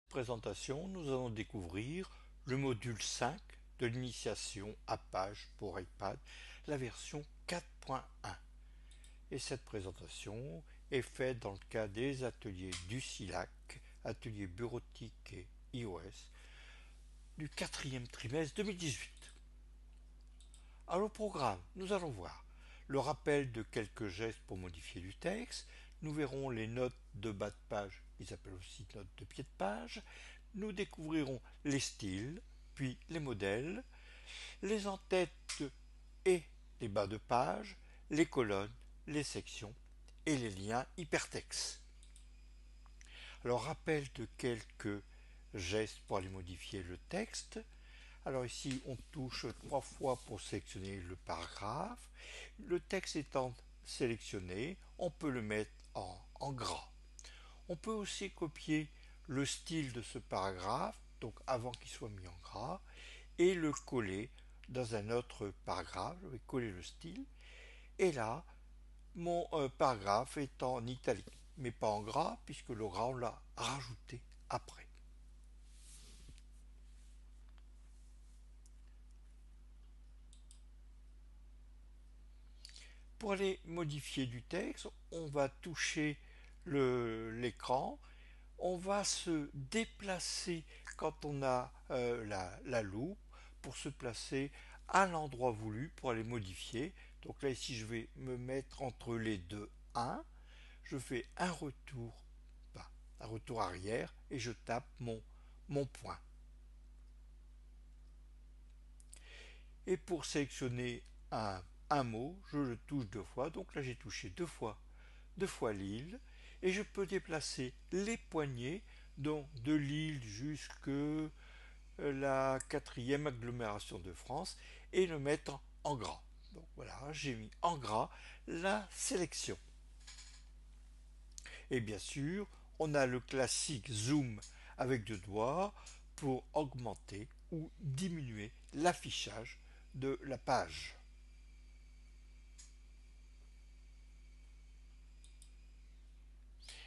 Présentation, nous allons découvrir le module 5 de l'initiation à page pour iPad, la version 4.1. Et cette présentation est faite dans le cadre des ateliers du SILAC, atelier bureautique et iOS, du quatrième trimestre 2018. Alors au programme, nous allons voir le rappel de quelques gestes pour modifier du texte, nous verrons les notes de bas de page, ils appellent aussi notes de pied de page, nous découvrirons les styles, puis les modèles, les en-têtes et les bas de page, les colonnes, les sections et les liens hypertextes. Alors rappel de quelques gestes pour aller modifier le texte. Alors ici, on touche 3 fois pour sélectionner le paragraphe. Le texte étant sélectionné, on peut le mettre en gras. On peut aussi copier le style de ce paragraphe, donc avant qu'il soit mis en gras, et le coller dans un autre paragraphe. Je vais coller le style. Et là, mon paragraphe est en italique, mais pas en gras, puisque le gras, on l'a rajouté après. Pour aller modifier du texte, on va toucher l'écran, on va se déplacer quand on a la loupe pour se placer à l'endroit voulu pour aller modifier. Donc là ici je vais me mettre entre les deux 1, je fais un retour arrière et je tape mon point. Et pour sélectionner un mot, je le touche 2 fois, donc là j'ai touché 2 fois l'île, et je peux déplacer les poignées donc de l'île jusque la quatrième agglomération de France et le mettre en gras. Donc voilà, j'ai mis en gras la sélection. Et bien sûr, on a le classique zoom avec 2 doigts pour augmenter ou diminuer l'affichage de la page.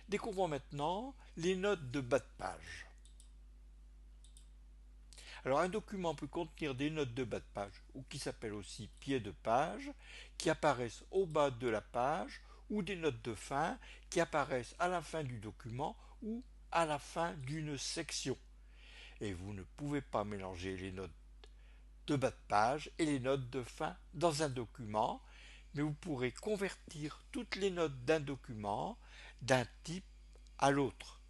Découvrons maintenant les notes de bas de page. Alors un document peut contenir des notes de bas de page, ou qui s'appellent aussi pieds de page, qui apparaissent au bas de la page, ou des notes de fin qui apparaissent à la fin du document ou à la fin d'une section. Et vous ne pouvez pas mélanger les notes de bas de page et les notes de fin dans un document, mais vous pourrez convertir toutes les notes d'un document d'un type à l'autre.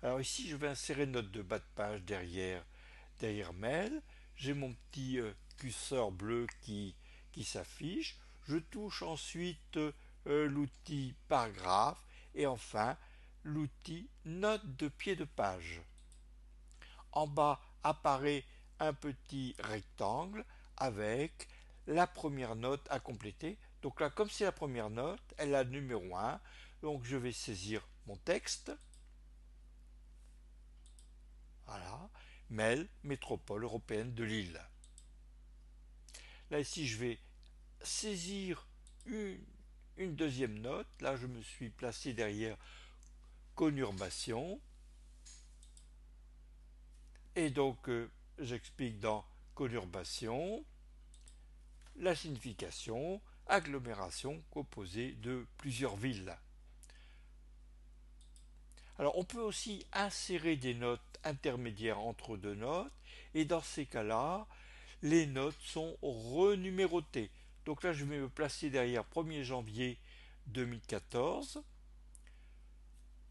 Alors ici, je vais insérer une note de bas de page derrière mail. J'ai mon petit curseur bleu qui s'affiche. Je touche ensuite l'outil paragraphe et enfin l'outil note de pied de page. En bas apparaît un petit rectangle avec la première note à compléter. Donc là, comme c'est la première note, elle a le numéro 1. Donc je vais saisir mon texte. Voilà, MEL, Métropole européenne de Lille. Là ici, je vais saisir une deuxième note. Là, je me suis placé derrière conurbation. Et donc, j'explique dans conurbation la signification, agglomération composée de plusieurs villes. Alors, on peut aussi insérer des notes intermédiaires entre 2 notes, et dans ces cas-là, les notes sont renumérotées. Donc là, je vais me placer derrière 1er janvier 2014.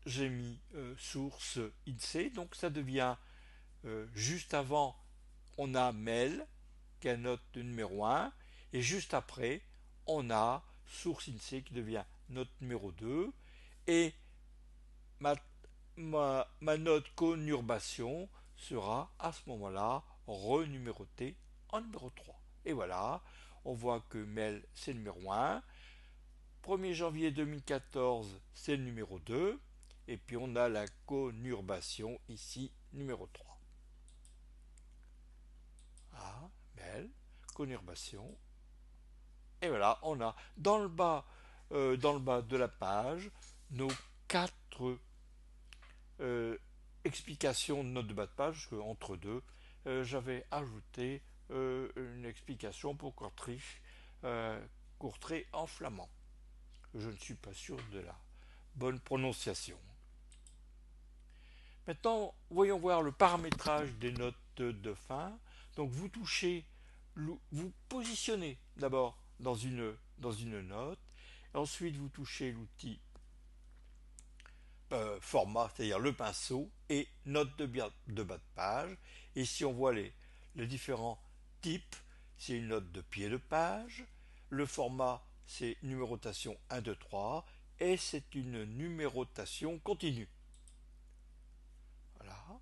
J'ai mis source INSEE, donc ça devient juste avant, on a mail, qui est note de numéro 1, et juste après, on a source INSEE qui devient note numéro 2, et ma, ma note conurbation sera à ce moment-là renumérotée en numéro 3. Et voilà, on voit que mail c'est le numéro 1, 1er janvier 2014 c'est le numéro 2, et puis on a la conurbation ici numéro 3. Ah, mail, conurbation, et voilà, on a dans le bas de la page nos 4 explication de note de bas de page, parce qu'entre deux, j'avais ajouté une explication pour Courtrai en flamand. Je ne suis pas sûr de la bonne prononciation. Maintenant, voyons voir le paramétrage des notes de fin. Donc vous touchez, vous positionnez d'abord dans une note, ensuite vous touchez l'outil format, c'est-à-dire le pinceau, et note de bas de page. Et si on voit les différents types, c'est une note de pied de page, le format c'est numérotation 1, 2, 3, et c'est une numérotation continue. Voilà.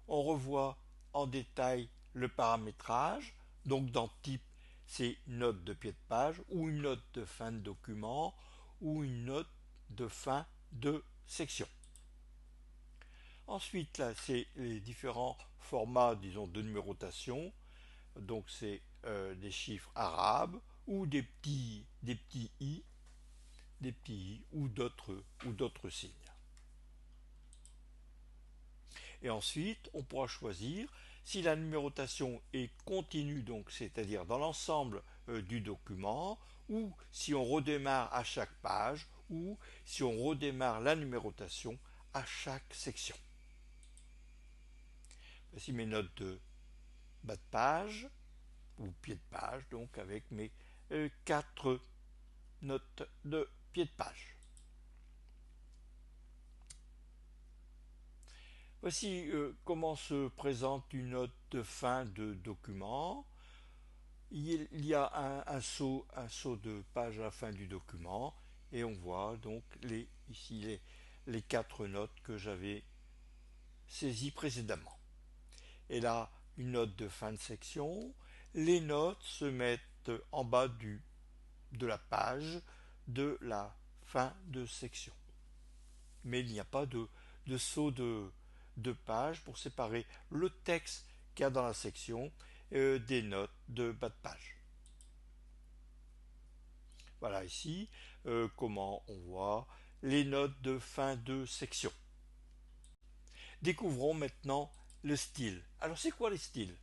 On revoit en détail le paramétrage. Donc dans type, c'est une note de pied de page ou une note de fin de document ou une note de fin de section. Ensuite, là, c'est les différents formats, disons, de numérotation. Donc c'est des chiffres arabes ou des petits i, ou d'autres signes. Et ensuite, on pourra choisir si la numérotation est continue, donc c'est-à-dire dans l'ensemble du document, ou si on redémarre à chaque page, ou si on redémarre la numérotation à chaque section. Voici mes notes de bas de page, ou pied de page, donc avec mes 4 notes de pied de page. Voici comment se présente une note de fin de document. Il y a un saut de page à la fin du document et on voit donc ici les 4 notes que j'avais saisies précédemment. Et là, une note de fin de section. Les notes se mettent en bas de la page de la fin de section. Mais il n'y a pas de saut de page pour séparer le texte qu'il y a dans la section des notes de bas de page. Voilà ici comment on voit les notes de fin de section. Découvrons maintenant le style. Alors c'est quoi les styles?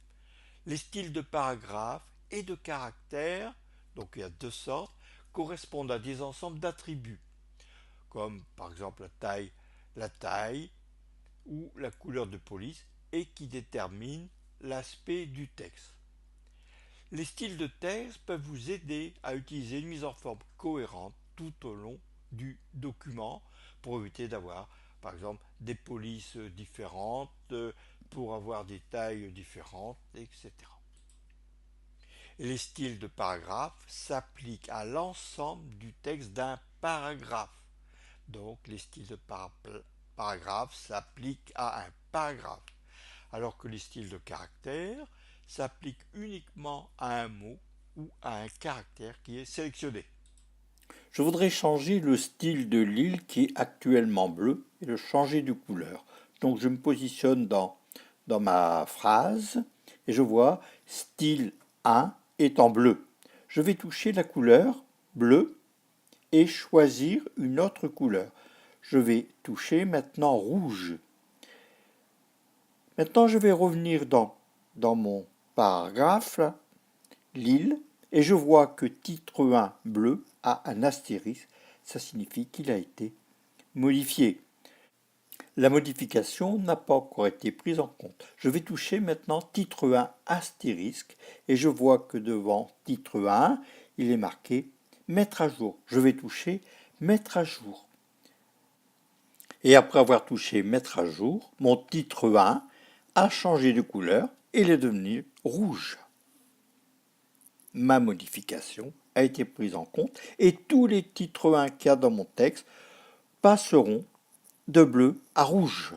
Les styles de paragraphes et de caractères, donc il y a 2 sortes, correspondent à des ensembles d'attributs, comme par exemple la taille ou la couleur de police, et qui déterminent l'aspect du texte. Les styles de texte peuvent vous aider à utiliser une mise en forme cohérente tout au long du document pour éviter d'avoir par exemple des polices différentes, pour avoir des tailles différentes, etc. Et les styles de paragraphe s'appliquent à l'ensemble du texte d'un paragraphe. Donc les styles de paragraphe s'appliquent à un paragraphe, alors que les styles de caractère s'appliquent uniquement à un mot ou à un caractère qui est sélectionné. Je voudrais changer le style de l'île qui est actuellement bleu et le changer de couleur. Donc je me positionne dans ma phrase et je vois style 1 est en bleu. Je vais toucher la couleur bleu et choisir une autre couleur. Je vais toucher maintenant rouge. Maintenant je vais revenir dans mon paragraphe, l'île, et je vois que titre 1 bleu a un astérisque, ça signifie qu'il a été modifié. La modification n'a pas encore été prise en compte. Je vais toucher maintenant titre 1 astérisque et je vois que devant titre 1, il est marqué mettre à jour. Je vais toucher mettre à jour. Et après avoir touché mettre à jour, mon titre 1 a changé de couleur et il est devenu rouge. Ma modification a été prise en compte et tous les titres 1 qu'il y a dans mon texte passeront de bleu à rouge.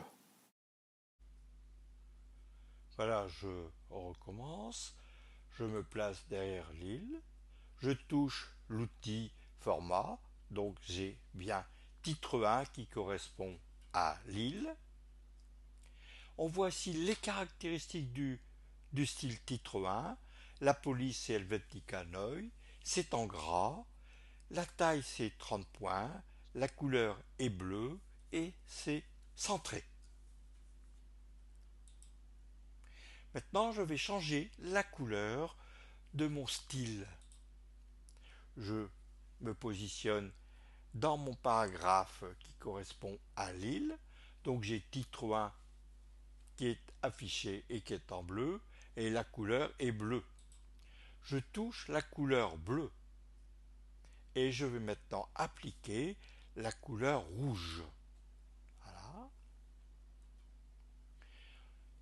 Voilà, je recommence. Je me place derrière l'île. Je touche l'outil format. Donc j'ai bien titre 1 qui correspond à l'île. On voit ici les caractéristiques du style titre 1. La police c'est Helvetica Neue. C'est en gras. La taille c'est 30 points. La couleur est bleue et c'est centré. Maintenant, je vais changer la couleur de mon style. Je me positionne dans mon paragraphe qui correspond à l'île. Donc j'ai titre 1 qui est affiché et qui est en bleu, et la couleur est bleue. Je touche la couleur bleue et je vais maintenant appliquer la couleur rouge. Voilà.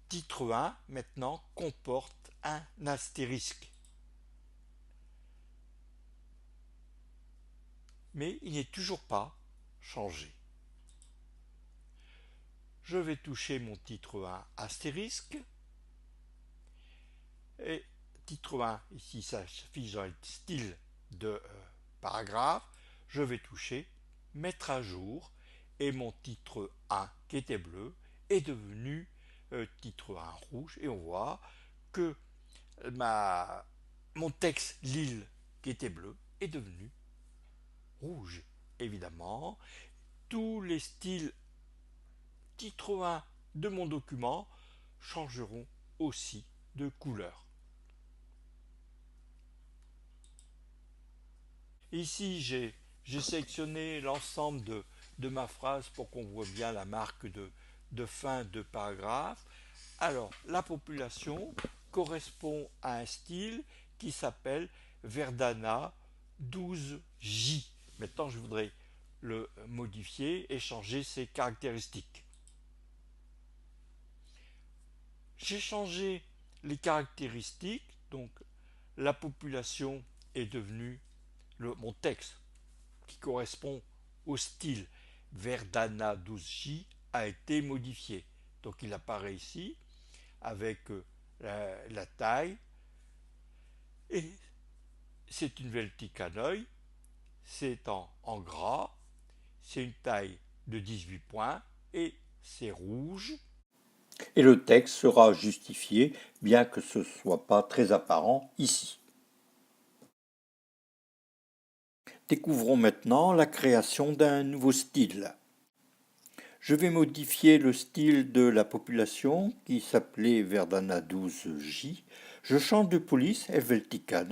Titre 1 maintenant comporte un astérisque. Mais il n'est toujours pas changé. Je vais toucher mon titre 1 astérisque. Et titre 1, ici ça s'affiche dans le style de paragraphe. Je vais toucher mettre à jour et mon titre 1 qui était bleu est devenu titre 1 rouge et on voit que mon texte Lille qui était bleu est devenu rouge. Évidemment, tous les styles titre 1 de mon document changeront aussi de couleur. Ici, j'ai sélectionné l'ensemble de ma phrase pour qu'on voit bien la marque de fin de paragraphe. Alors, la population correspond à un style qui s'appelle Verdana 12J. Maintenant, je voudrais le modifier et changer ses caractéristiques. J'ai changé les caractéristiques, donc la population est devenue mon texte qui correspond au style Verdana 12J a été modifié. Donc il apparaît ici avec la taille et c'est une Velticanoï, c'est en gras, c'est une taille de 18 points et c'est rouge. Et le texte sera justifié, bien que ce ne soit pas très apparent ici. Découvrons maintenant la création d'un nouveau style. Je vais modifier le style de la population qui s'appelait Verdana 12J. Je change de police Helvetica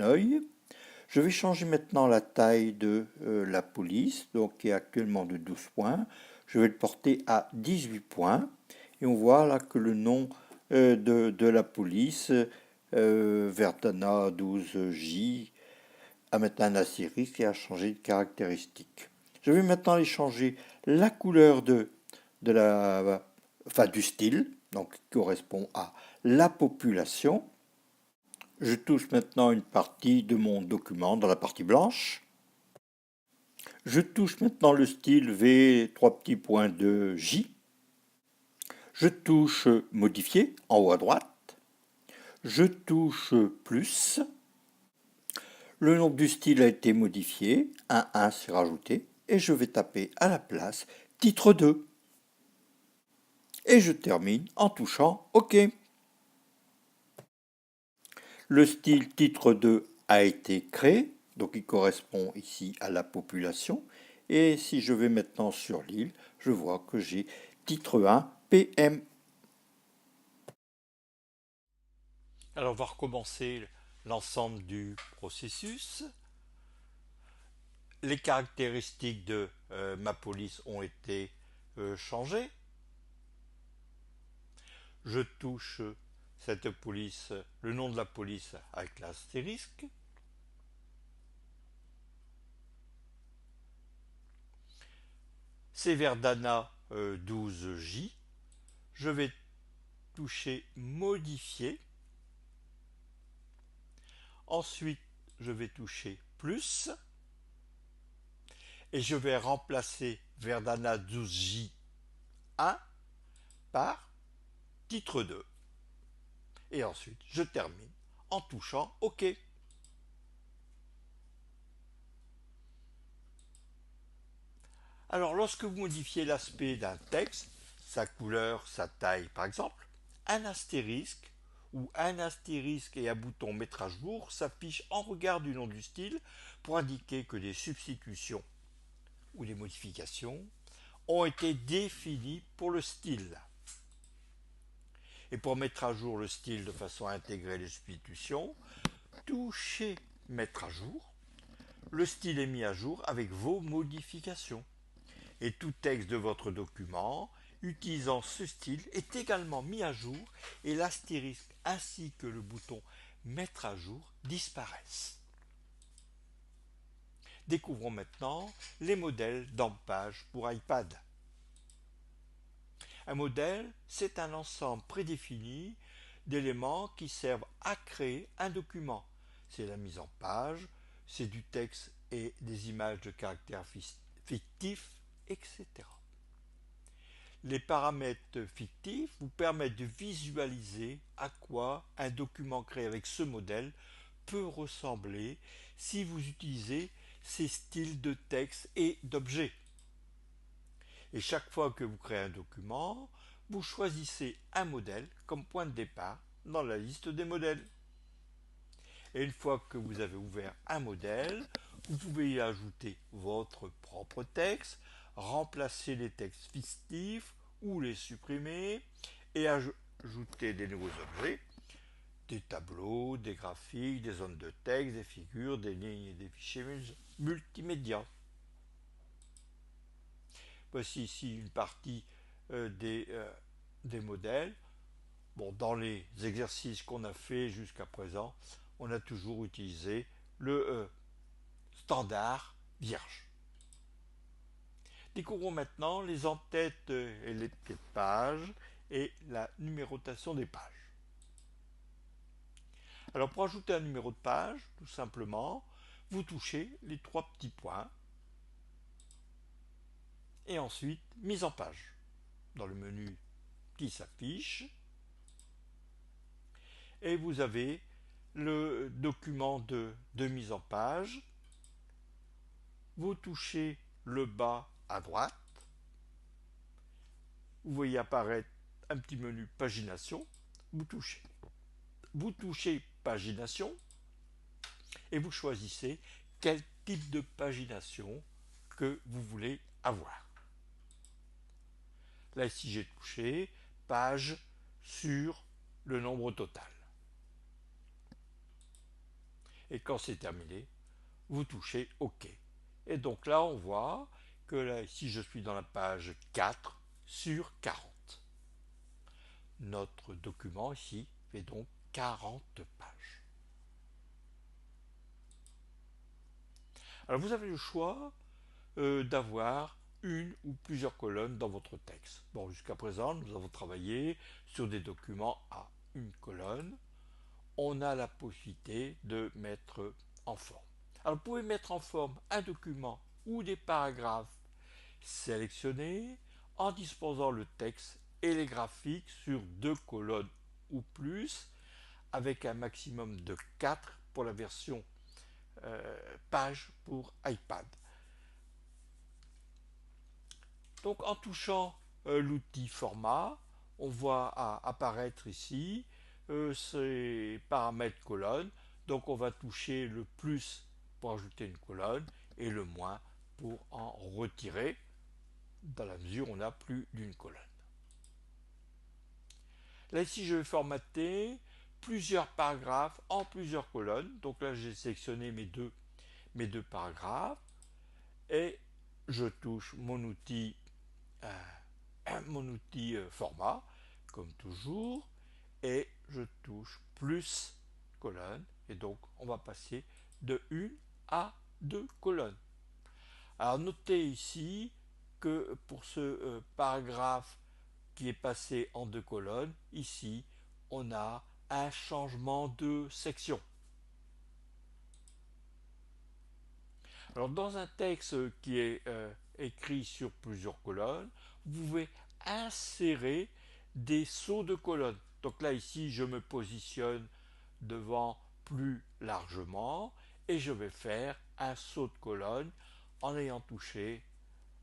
Je vais changer maintenant la taille de la police, donc qui est actuellement de 12 points. Je vais le porter à 18 points. Et on voit là que le nom de la police, Verdana 12J, a maintenant un astérisque et a changé de caractéristique. Je vais maintenant aller changer la couleur du style, donc qui correspond à la population. Je touche maintenant une partie de mon document dans la partie blanche. Je touche maintenant le style V, 3 petits points de J. Je touche modifier en haut à droite. Je touche plus. Le nom du style a été modifié, un 1 s'est rajouté et je vais taper à la place titre 2. Et je termine en touchant OK. Le style titre 2 a été créé, donc il correspond ici à la population. Et si je vais maintenant sur l'île, je vois que j'ai titre 1 PM. Alors on va recommencer l'ensemble du processus. Les caractéristiques de ma police ont été changées. Je touche cette police, le nom de la police avec l'astérisque. C'est Verdana 12J. Je vais toucher modifier. Ensuite, je vais toucher plus. Et je vais remplacer Verdana 12J 1 par titre 2. Et ensuite, je termine en touchant OK. Alors, lorsque vous modifiez l'aspect d'un texte, sa couleur, sa taille par exemple, un astérisque ou un astérisque et un bouton mettre à jour s'affiche en regard du nom du style pour indiquer que des substitutions ou des modifications ont été définies pour le style. Et pour mettre à jour le style de façon à intégrer les substitutions, touchez Mettre à jour. Le style est mis à jour avec vos modifications. Et tout texte de votre document utilisant ce style est également mis à jour et l'astérisque ainsi que le bouton Mettre à jour disparaissent. Découvrons maintenant les modèles d'empage pour iPad. Un modèle, c'est un ensemble prédéfini d'éléments qui servent à créer un document. C'est la mise en page, c'est du texte et des images de caractères fictifs, etc. Les paramètres fictifs vous permettent de visualiser à quoi un document créé avec ce modèle peut ressembler si vous utilisez ces styles de texte et d'objets. Et chaque fois que vous créez un document, vous choisissez un modèle comme point de départ dans la liste des modèles. Et une fois que vous avez ouvert un modèle, vous pouvez y ajouter votre propre texte, remplacer les textes fictifs ou les supprimer et ajouter des nouveaux objets, des tableaux, des graphiques, des zones de texte, des figures, des lignes et des fichiers multimédia. Voici ici une partie des modèles. Bon, dans les exercices qu'on a fait jusqu'à présent, on a toujours utilisé le standard vierge. Découvrons maintenant les en-têtes et les pieds de page et la numérotation des pages. Alors pour ajouter un numéro de page, tout simplement, vous touchez les trois petits points et ensuite mise en page. Dans le menu qui s'affiche, et vous avez le document de mise en page. Vous touchez le bas à droite. Vous voyez apparaître un petit menu pagination. Vous touchez pagination et vous choisissez quel type de pagination que vous voulez avoir. Là ici j'ai touché page sur le nombre total. Et quand c'est terminé, vous touchez OK. Et donc là, on voit que là, ici, je suis dans la page 4 sur 40. Notre document ici fait donc 40 pages. Alors vous avez le choix d'avoir une ou plusieurs colonnes dans votre texte. Bon, jusqu'à présent, nous avons travaillé sur des documents à une colonne. On a la possibilité de mettre en forme. Alors vous pouvez mettre en forme un document ou des paragraphes sélectionnés en disposant le texte et les graphiques sur 2 colonnes ou plus avec un maximum de 4 pour la version page pour iPad. Donc en touchant l'outil format, on voit apparaître ici ces paramètres colonnes. Donc on va toucher le plus pour ajouter une colonne et le moins pour en retirer, dans la mesure où on a plus d'une colonne. Là ici je vais formater plusieurs paragraphes en plusieurs colonnes. Donc là j'ai sélectionné mes deux paragraphes et je touche mon outil format comme toujours et je touche plus colonne et donc on va passer de 1 à 2 colonnes. Alors notez ici que pour ce paragraphe qui est passé en 2 colonnes, ici on a un changement de section. Alors dans un texte qui est écrit sur plusieurs colonnes, vous pouvez insérer des sauts de colonnes. Donc là ici je me positionne devant plus largement et je vais faire un saut de colonne en ayant touché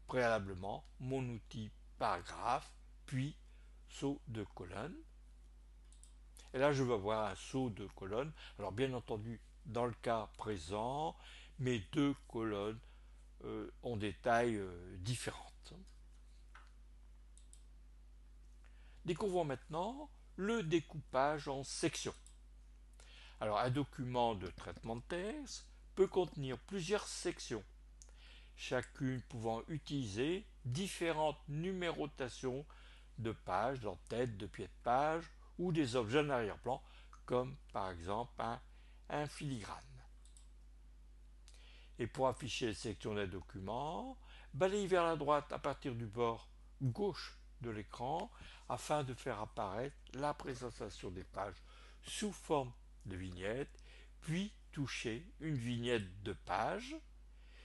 préalablement mon outil paragraphe puis saut de colonne. Et là je vais avoir un saut de colonne. Alors bien entendu dans le cas présent mes deux colonnes ont des tailles différentes. Découvrons maintenant le découpage en sections. Alors un document de traitement de texte peut contenir plusieurs sections, chacune pouvant utiliser différentes numérotations de pages, d'entêtes, de pieds de page ou des objets en arrière-plan, comme par exemple un filigrane. Et pour afficher les sections d'un document, balayez vers la droite à partir du bord gauche de l'écran afin de faire apparaître la présentation des pages sous forme de vignette, puis touchez une vignette de page.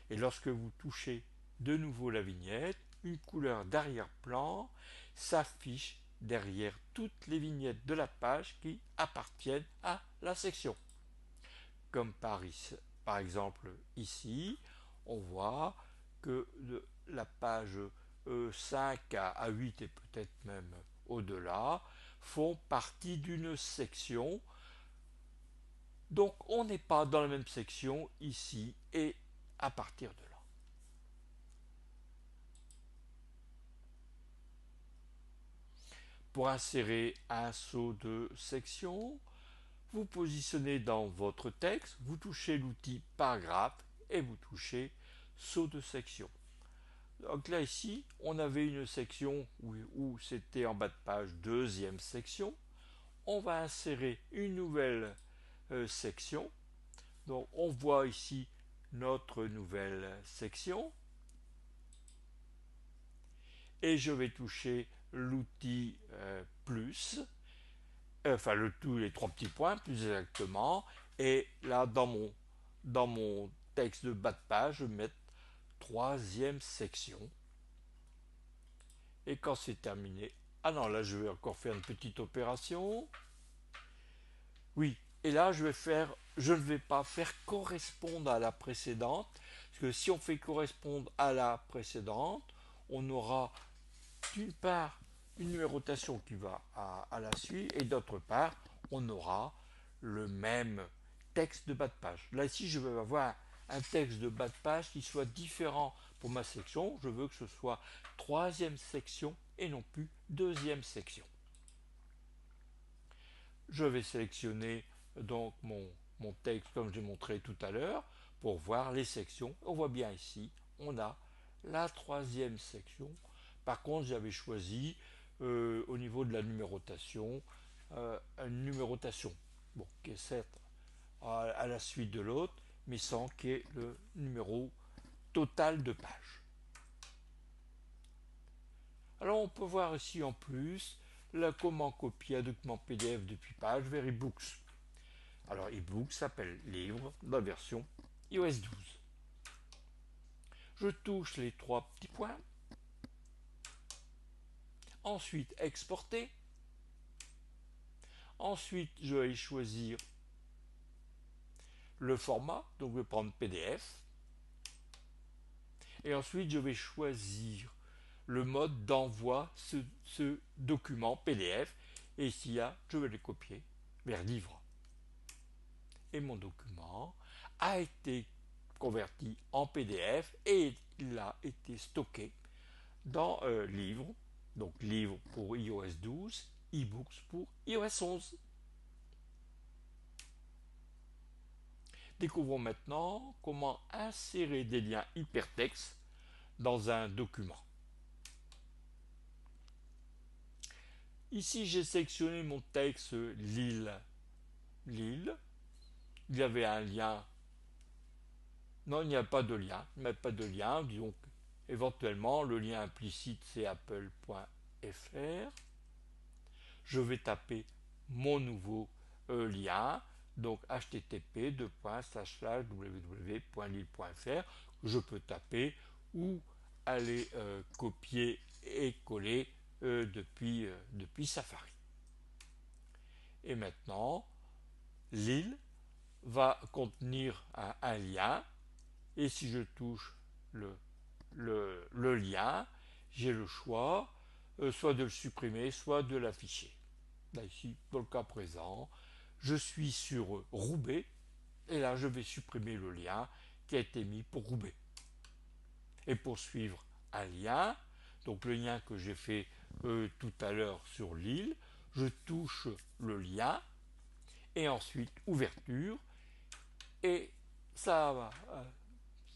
Et lorsque vous touchez de nouveau la vignette, une couleur d'arrière-plan s'affiche derrière toutes les vignettes de la page qui appartiennent à la section. Comme par exemple ici, on voit que la page 5 à 8 et peut-être même au-delà font partie d'une section. Donc on n'est pas dans la même section ici et à partir de là. Pour insérer un saut de section, vous positionnez dans votre texte, vous touchez l'outil paragraphe et vous touchez saut de section. Donc là ici, on avait une section où c'était en bas de page deuxième section. On va insérer une nouvelle section. Donc on voit ici notre nouvelle section. Et je vais toucher l'outil plus, enfin les trois petits points plus exactement. Et là dans mon texte de bas de page, je vais mettre troisième section. Et quand c'est terminé, ah non, là je vais encore faire une petite opération. Oui, et là je ne vais pas faire correspondre à la précédente, parce que si on fait correspondre à la précédente, on aura d'une part une numérotation qui va à la suite, et d'autre part, on aura le même texte de bas de page. Là ici, je vais avoir un texte de bas de page qui soit différent pour ma section. Je veux que ce soit troisième section et non plus deuxième section. Je vais sélectionner donc mon texte comme j'ai montré tout à l'heure pour voir les sections. On voit bien ici, on a la troisième section. Par contre, j'avais choisi au niveau de la numérotation une numérotation qui est certes à la suite de l'autre, mais sans qu'il y ait le numéro total de pages. Alors on peut voir ici en plus comment copier un document PDF depuis page vers eBooks. Alors eBooks s'appelle livre dans la version iOS 12. Je touche les trois petits points. Ensuite exporter. Ensuite je vais choisir le format, donc je vais prendre PDF. Et ensuite je vais choisir le mode d'envoi ce document PDF. Et ici, je vais le copier vers livre. Et mon document a été converti en PDF et il a été stocké dans livre. Donc livre pour iOS 12, eBooks pour iOS 11. Découvrons maintenant comment insérer des liens hypertextes dans un document. Ici, j'ai sélectionné mon texte Lille. Il y avait un lien. Non, il n'y a pas de lien. Il n'y a pas de lien. Donc, éventuellement, le lien implicite, c'est apple.fr. Je vais taper mon nouveau lien. Donc, http://www.lille.fr. Je peux taper ou aller copier et coller depuis Safari. Et maintenant, Lille va contenir un lien et si je touche le lien, j'ai le choix soit de le supprimer, soit de l'afficher. Là ici, dans le cas présent, je suis sur Roubaix et là je vais supprimer le lien qui a été mis pour Roubaix. Et pour suivre un lien, donc le lien que j'ai fait tout à l'heure sur Lille, je touche le lien et ensuite ouverture et ça,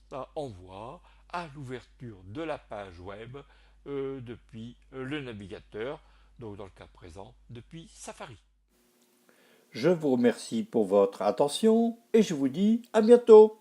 ça envoie à l'ouverture de la page web depuis le navigateur, donc dans le cas présent depuis Safari. Je vous remercie pour votre attention et je vous dis à bientôt.